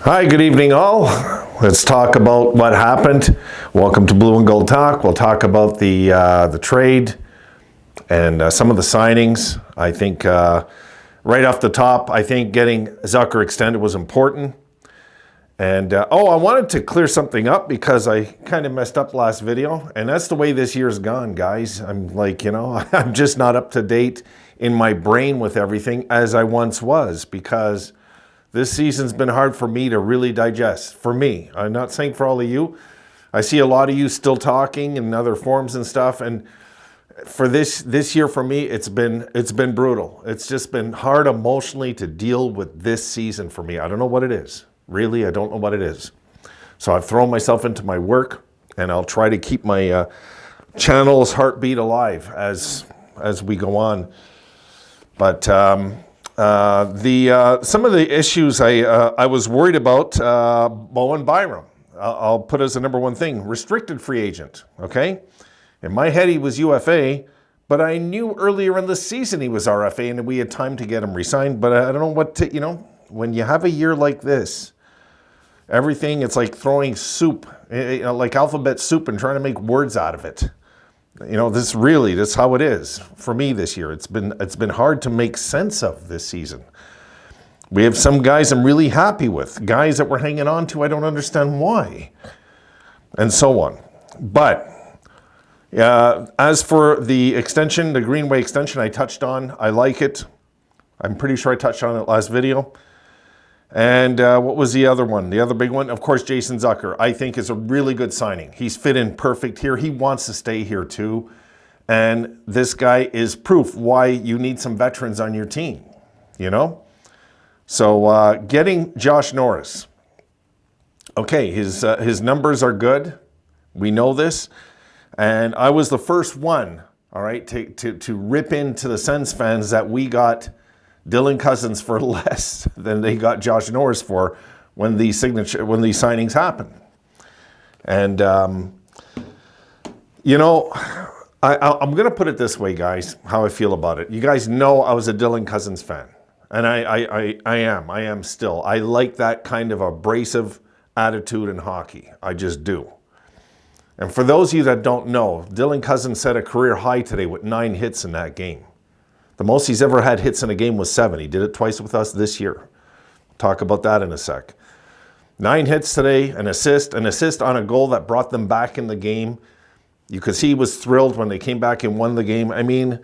Hi, good evening all. Let's talk about what happened. Welcome to Blue and Gold Talk. We'll talk about the trade and some of the signings. I think right off the top, I think getting Zucker extended was important. And I wanted to clear something up because I kind of messed up last video, and that's the way this year's gone, guys. I'm like, I'm just not up to date in my brain with everything as I once was, because this season's been hard for me to really digest. For me, I'm not saying for all of you. I see a lot of you still talking in other forums and stuff, and for this year for me, it's been brutal. It's just been hard emotionally to deal with this season for me. I don't know what it is. Really, I don't know what it is. So I've thrown myself into my work, and I'll try to keep my channel's heartbeat alive as we go on. But some of the issues I was worried about, Bowen Byram. I'll put as the number one thing: restricted free agent. Okay, in my head he was UFA, but I knew earlier in the season he was RFA, and we had time to get him re-signed. But I don't know what to, when you have a year like this, everything, it's like throwing soup, like alphabet soup, and trying to make words out of it. This is how it is for me this year. It's been hard to make sense of this season. We have some guys I'm really happy with, guys that we're hanging on to. I don't understand why, and so on. But as for the extension, the Greenway extension, I touched on. I like it. I'm pretty sure I touched on it last video. And what was the other one? The other big one, of course, Jason Zucker, I think is a really good signing. He's fit in perfect here. He wants to stay here too. And this guy is proof why you need some veterans on your team, So getting Josh Norris. Okay, his numbers are good. We know this. And I was the first one, all right, to rip into the Sens fans that we got Dylan Cozens for less than they got Josh Norris for when these signings happened. And I'm going to put it this way, guys, how I feel about it. You guys know I was a Dylan Cozens fan, and I am still. I like that kind of abrasive attitude in hockey. I just do. And for those of you that don't know, Dylan Cozens set a career high today with 9 hits in that game. The most he's ever had hits in a game was 7. He did it twice with us this year. We'll talk about that in a sec. 9 hits today, an assist on a goal that brought them back in the game. You could see he was thrilled when they came back and won the game. I mean,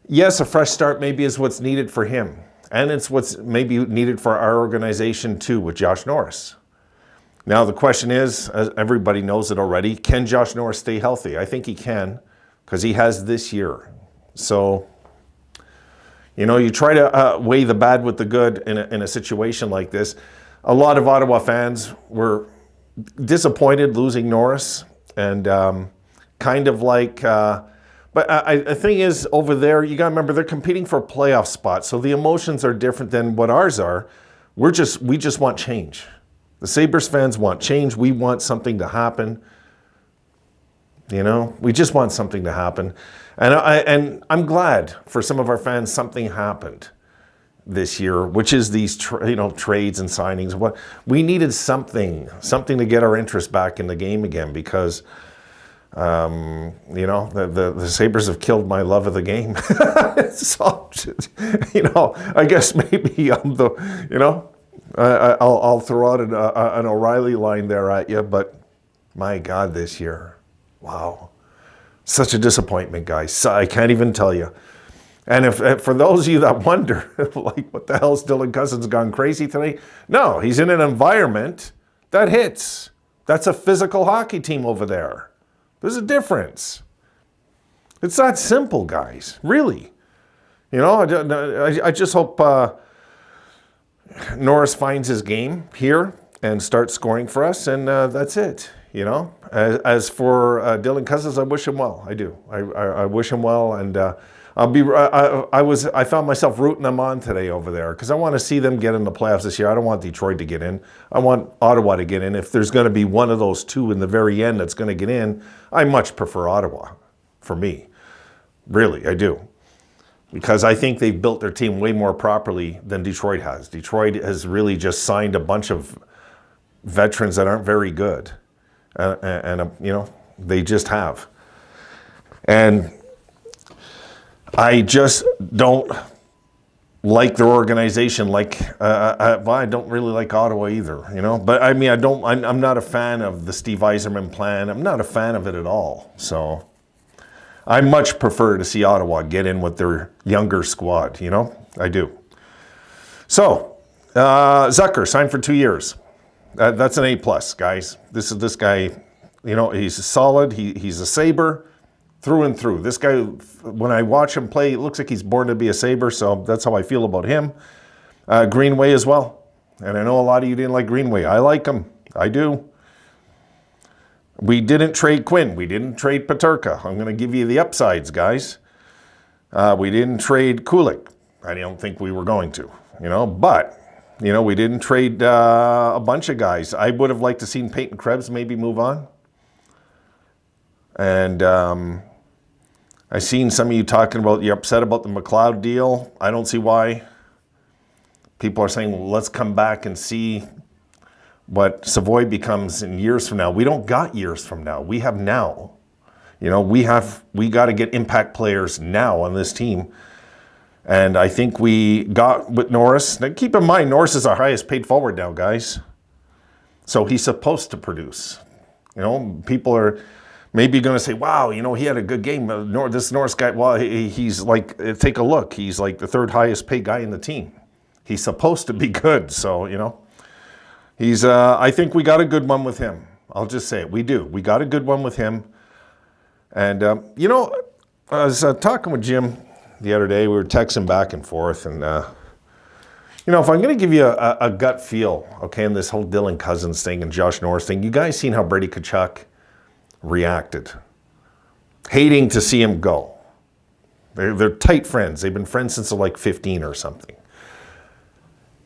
yes, a fresh start maybe is what's needed for him. And it's what's maybe needed for our organization too with Josh Norris. Now the question is, as everybody knows it already, can Josh Norris stay healthy? I think he can, because he has this year. So you try to weigh the bad with the good in a situation like this. A lot of Ottawa fans were disappointed losing Norris, and kind of like, but the thing is, over there, you got to remember, they're competing for a playoff spot, so the emotions are different than what ours are. We just want change. The Sabres fans want change. We want something to happen. We just want something to happen. And I'm glad for some of our fans something happened this year, which is these trades and signings. What we needed something to get our interest back in the game again, because the Sabres have killed my love of the game. So, I guess maybe I'm the I'll throw out an O'Reilly line there at you, but my God, this year, wow. Such a disappointment, guys. I can't even tell you. And if for those of you that wonder, like, what the hell's Dylan Cozens gone crazy today? No, he's in an environment that hits. That's a physical hockey team over there. There's a difference. It's that simple, guys. Really. I just hope Norris finds his game here and starts scoring for us, and that's it. As for Dylan Cozens, I wish him well. I do. I wish him well, and I found myself rooting them on today over there, because I want to see them get in the playoffs this year. I don't want Detroit to get in. I want Ottawa to get in. If there's going to be one of those two in the very end that's going to get in, I much prefer Ottawa, for me. Really, I do. Because I think they've built their team way more properly than Detroit has. Detroit has really just signed a bunch of veterans that aren't very good. They just have. And I just don't like their organization. I don't really like Ottawa either, But I mean, I'm not a fan of the Steve Yzerman plan. I'm not a fan of it at all. So I much prefer to see Ottawa get in with their younger squad, I do. So, Zucker signed for 2 years. That's an A+, guys. This guy, he's solid. He's a Sabre through and through. This guy, when I watch him play, it looks like he's born to be a Sabre, so that's how I feel about him. Greenway as well. And I know a lot of you didn't like Greenway. I like him. I do. We didn't trade Quinn. We didn't trade Peterka. I'm going to give you the upsides, guys. We didn't trade Kulik. I don't think we were going to, But, we didn't trade a bunch of guys. I would have liked to seen Peyton Krebs maybe move on. And I seen some of you talking about, you're upset about the McLeod deal. I don't see why. People are saying, well, let's come back and see what Savoy becomes in years from now. We don't got years from now. We have now. We got to get impact players now on this team. And I think we got with Norris. Now keep in mind, Norris is our highest paid forward now, guys. So he's supposed to produce. People are maybe going to say, wow, he had a good game. This Norris guy, well, he's like, take a look. He's like the third highest paid guy in the team. He's supposed to be good. So, he's, I think we got a good one with him. I'll just say it. We do. We got a good one with him. And, I was talking with Jim the other day. We were texting back and forth. And, if I'm going to give you a gut feel, okay, in this whole Dylan Cozens thing and Josh Norris thing, you guys seen how Brady Tkachuk reacted, hating to see him go. They're tight friends. They've been friends since they're like 15 or something.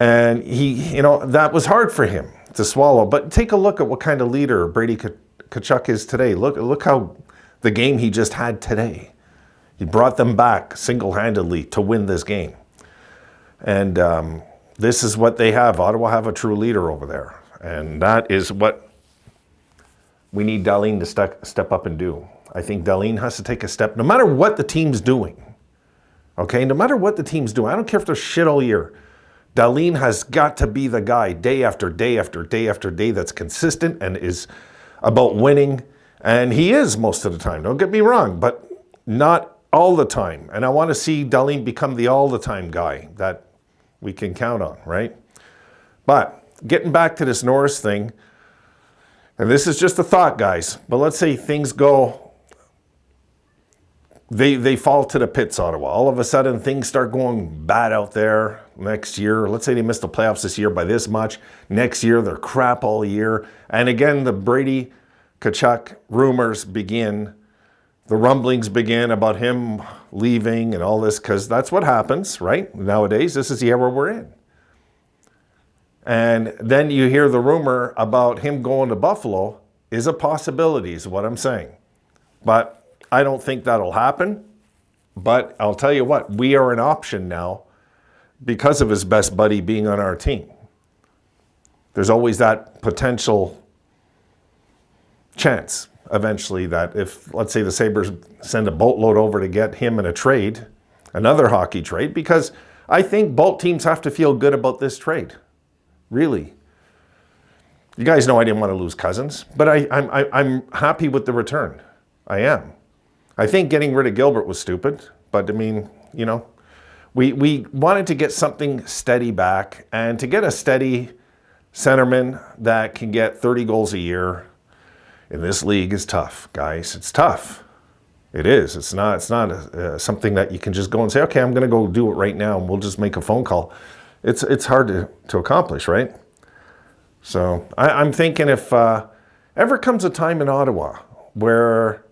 And he, that was hard for him to swallow. But take a look at what kind of leader Brady Tkachuk is today. Look how the game he just had today. He brought them back single-handedly to win this game. And this is what they have. Ottawa have a true leader over there. And that is what we need Darlene to step up and do. I think Darlene has to take a step, no matter what the team's doing. Okay, no matter what the team's doing. I don't care if they're shit all year. Darlene has got to be the guy day after day after day after day that's consistent and is about winning. And he is most of the time. Don't get me wrong, but not all the time. And I want to see Darlene become the all-the-time guy that we can count on, right? But getting back to this Norris thing, and this is just a thought, guys, but let's say things go, they fall to the pits, Ottawa. All of a sudden, things start going bad out there next year. Let's say they miss the playoffs this year by this much. Next year, they're crap all year. And again, the Brady Tkachuk rumors begin. The rumblings begin about him leaving and all this, because that's what happens, right? Nowadays, this is the era we're in. And then you hear the rumor about him going to Buffalo is a possibility, is what I'm saying. But I don't think that'll happen. But I'll tell you what, we are an option now because of his best buddy being on our team. There's always that potential chance eventually that if, let's say, the Sabres send a boatload over to get him in a trade, another hockey trade, because I think both teams have to feel good about this trade. Really. You guys know I didn't want to lose Cozens, but I'm happy with the return. I am. I think getting rid of Gilbert was stupid, but I mean, we wanted to get something steady back, and to get a steady centerman that can get 30 goals a year in this league is tough, guys. It's tough. It is. It's not something that you can just go and say, okay, I'm going to go do it right now, and we'll just make a phone call. It's hard to accomplish, right? So I'm thinking if ever comes a time in Ottawa where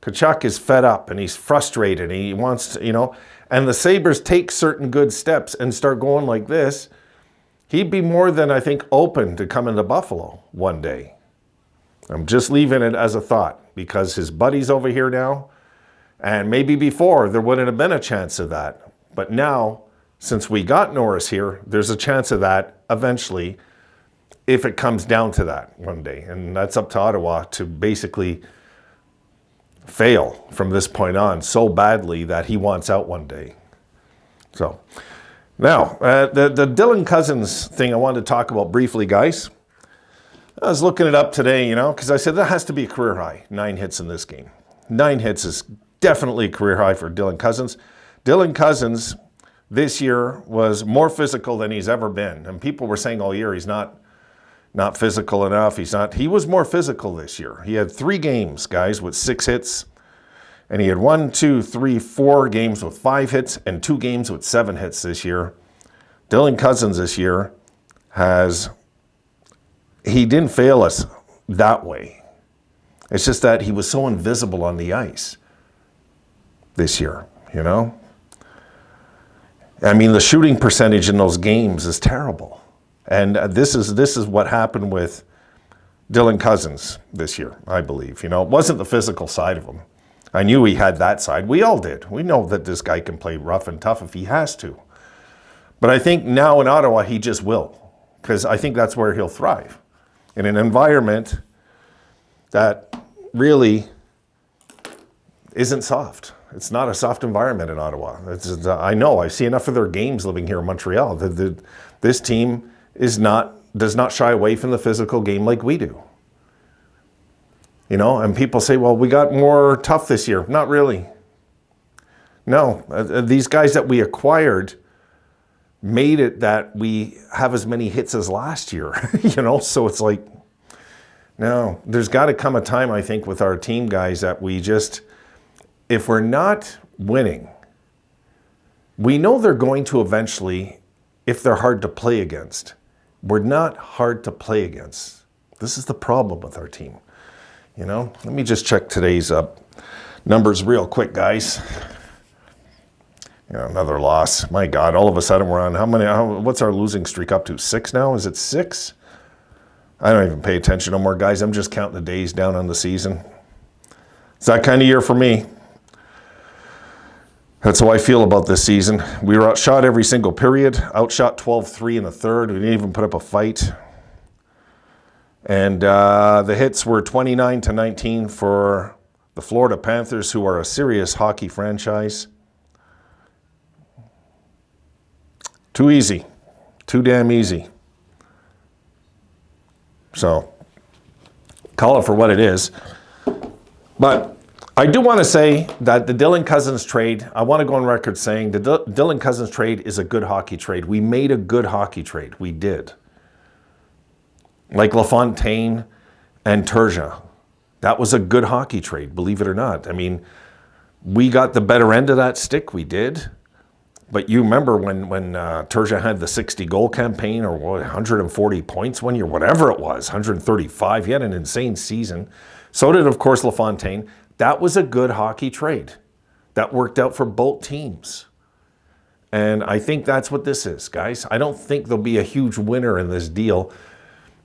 Tkachuk is fed up and he's frustrated and he wants to, and the Sabres take certain good steps and start going like this, he'd be more than, I think, open to coming to Buffalo one day. I'm just leaving it as a thought because his buddy's over here now, and maybe before there wouldn't have been a chance of that. But now, since we got Norris here, there's a chance of that eventually if it comes down to that one day. And that's up to Ottawa to basically fail from this point on so badly that he wants out one day. So now, the Dylan Cozens thing I wanted to talk about briefly, guys. I was looking it up today, because I said that has to be a career high, 9 hits in this game. 9 hits is definitely a career high for Dylan Cozens. Dylan Cozens this year was more physical than he's ever been. And people were saying all year he's not physical enough. He was more physical this year. He had 3 games, guys, with 6 hits. And he had 4 games with 5 hits and 2 games with 7 hits this year. Dylan Cozens this year he didn't fail us that way. It's just that he was so invisible on the ice this year, I mean, the shooting percentage in those games is terrible. And this is what happened with Dylan Cozens this year, I believe. It wasn't the physical side of him. I knew he had that side. We all did. We know that this guy can play rough and tough if he has to. But I think now in Ottawa, he just will, because I think that's where he'll thrive. In an environment that really isn't soft. It's not a soft environment in Ottawa. I know. I see enough of their games living here in Montreal. This team does not shy away from the physical game like we do. And people say, well, we got more tough this year. Not really. No. These guys that we acquired made it that we have as many hits as last year, so it's like, no, there's got to come a time, I think, with our team guys that we just, if we're not winning, we know they're going to eventually, if they're hard to play against. We're not hard to play against. This is the problem with our team. Let me just check today's numbers real quick, guys. Another loss. My God, all of a sudden we're on what's our losing streak up to? 6 now? Is it 6? I don't even pay attention no more, guys. I'm just counting the days down on the season. It's that kind of year for me. That's how I feel about this season. We were outshot every single period. Outshot 12-3 in the third. We didn't even put up a fight. And the hits were 29-19 for the Florida Panthers, who are a serious hockey franchise. Too easy. Too damn easy. So, call it for what it is. But I do want to say that the Dylan Cozens trade, I want to go on record saying the Dylan Cozens trade is a good hockey trade. We made a good hockey trade. We did. Like LaFontaine and Turgeon. That was a good hockey trade, believe it or not. I mean, we got the better end of that stick. We did. But you remember when Turgeon had the 60-goal campaign or 140 points one year, whatever it was, 135. He had an insane season. So did, of course, LaFontaine. That was a good hockey trade. That worked out for both teams. And I think that's what this is, guys. I don't think there'll be a huge winner in this deal.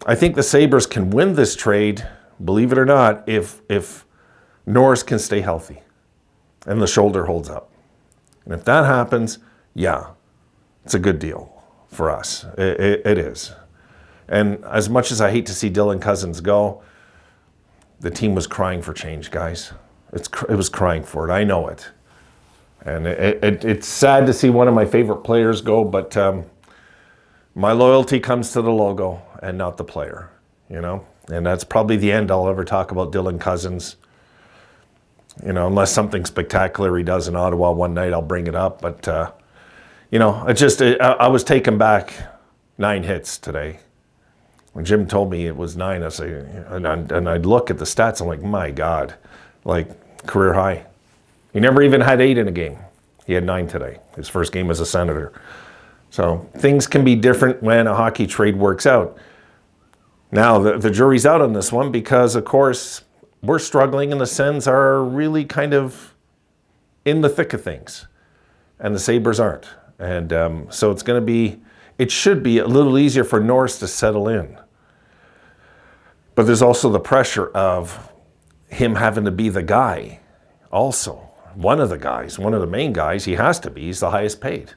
I think the Sabres can win this trade, believe it or not, if Norris can stay healthy and the shoulder holds up. And if that happens, yeah, it's a good deal for us. It is. And as much as I hate to see Dylan Cozens go, the team was crying for change, guys. It was crying for it. I know it. And it's sad to see one of my favorite players go, but my loyalty comes to the logo and not the player, And that's probably the end I'll ever talk about Dylan Cozens. Unless something spectacular he does in Ottawa one night, I'll bring it up. But, I was taken back 9 hits today. When Jim told me it was 9, and I'd look at the stats, I'm like, my God, career high. He never even had 8 in a game. He had 9 today, his first game as a Senator. So things can be different when a hockey trade works out. Now, the jury's out on this one because, of course, we're struggling and the Sens are really kind of in the thick of things. And the Sabres aren't. And so it should be a little easier for Norris to settle in. But there's also the pressure of him having to be the guy also. One of the main guys, he has to be. He's the highest paid.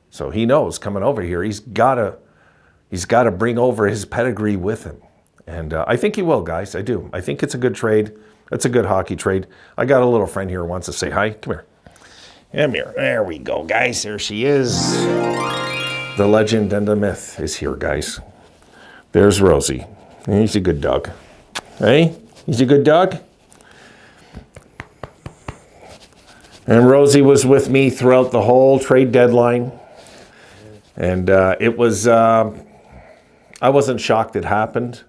So he knows coming over here, he's got he's got to bring over his pedigree with him. And I think he will, guys. I do. I think it's a good trade. It's a good hockey trade. I got a little friend here who wants to say hi. Come here. Come here. There we go, guys. There she is. The legend and the myth is here, guys. There's Rosie. He's a good dog. Hey? He's a good dog? And Rosie was with me throughout the whole trade deadline. And it was, I wasn't shocked it happened.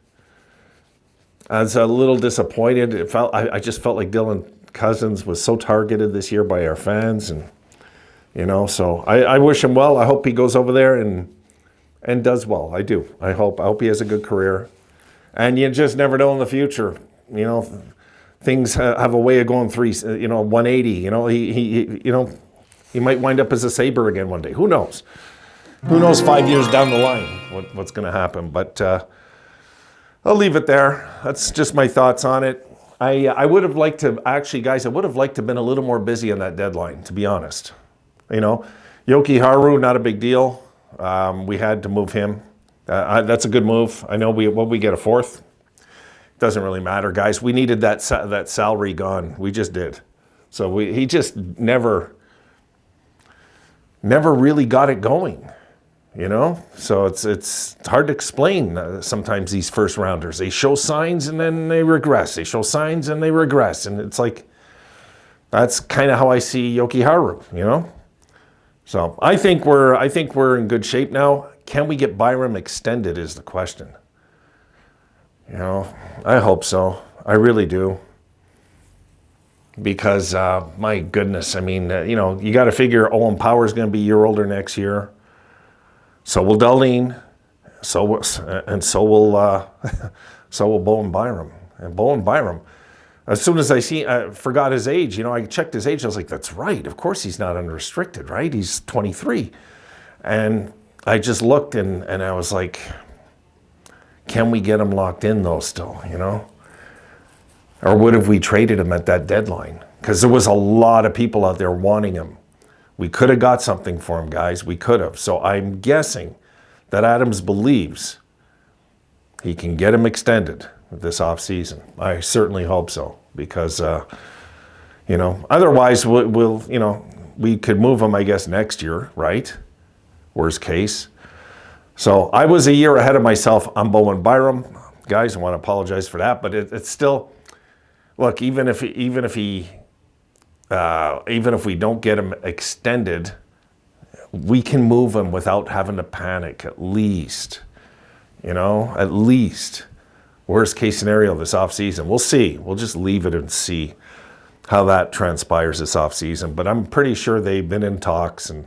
I was a little disappointed. I just felt like Dylan Cozens was so targeted this year by our fans. And, you know, so I wish him well. I hope he goes over there and does well. I do. I hope he has a good career. And you just never know in the future. You know, things have a way of going 180. You know, he might wind up as a Sabre again one day. Who knows? Who knows 5 years down the line what's going to happen? But I'll leave it there. That's just my thoughts on it. I would have liked to, actually, guys, I would have liked to have been a little more busy on that deadline, to be honest. You know, Yoki Haru, not a big deal. We had to move him. That's a good move. I know we get a fourth. Doesn't really matter, guys. We needed that salary gone. We just did. So he just never really got it going, you know? So it's hard to explain sometimes these first rounders. They show signs and then they regress. They show signs and they regress. And it's like, that's kind of how I see Yoki Haru, you know? So I think we're in good shape now. Can we get Byram extended is the question. You know, I hope so. I really do. Because, my goodness, I mean, you know, you got to figure Owen Power's going to be a year older next year. So will Darlene. So will Bowen Byram. And Bowen Byram, as soon as I forgot his age, you know, I checked his age. I was like, that's right. Of course he's not unrestricted, right? He's 23. And I just looked and I was like, can we get him locked in though still, you know? Or would have we traded him at that deadline? Because there was a lot of people out there wanting him. We could have got something for him, guys. We could have. So I'm guessing that Adams believes he can get him extended this offseason. I certainly hope so. Because, you know, otherwise we'll, you know, we could move him, I guess, next year, right? Worst case. So I was a year ahead of myself on Bowen Byram. Guys, I want to apologize for that, but it's still, look, even if we don't get him extended, we can move him without having to panic, at least. You know, at least. Worst case scenario this offseason. We'll see. We'll just leave it and see how that transpires this offseason. But I'm pretty sure they've been in talks, and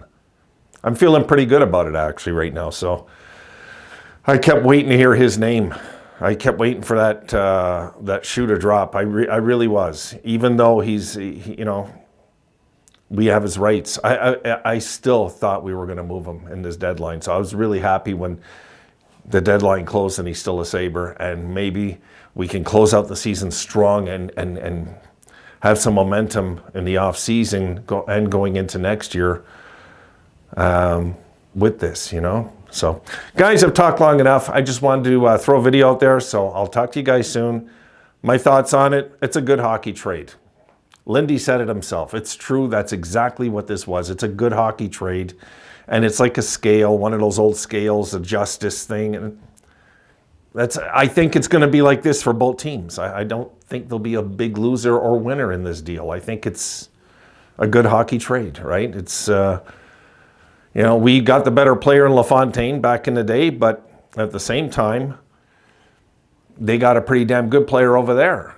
I'm feeling pretty good about it actually right now. So I kept waiting to hear his name. I kept waiting for that shoe to drop. I really was. Even though you know, we have his rights. I still thought we were going to move him in this deadline. So I was really happy when the deadline closed and he's still a Sabre. And maybe we can close out the season strong and have some momentum in the off season and going into next year. With this, you know. So, guys, I've talked long enough. I just wanted to throw a video out there, so I'll talk to you guys soon. My thoughts on it, it's a good hockey trade. Lindy said it himself. It's true. That's exactly what this was. It's a good hockey trade, and it's like a scale, one of those old scales, a justice thing. And I think it's going to be like this for both teams. I don't think there'll be a big loser or winner in this deal. I think it's a good hockey trade, right? It's... you know, we got the better player in LaFontaine back in the day, but at the same time, they got a pretty damn good player over there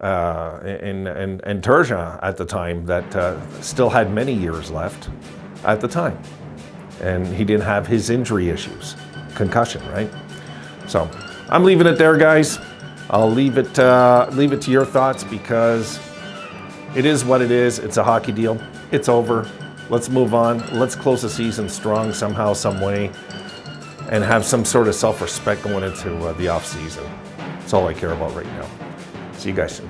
in Turgeon at the time that still had many years left at the time. And he didn't have his injury issues, concussion, right? So I'm leaving it there, guys. I'll leave it to your thoughts because it is what it is. It's a hockey deal. It's over. Let's move on. Let's close the season strong somehow, some way, and have some sort of self-respect going into the off season. That's all I care about right now. See you guys soon.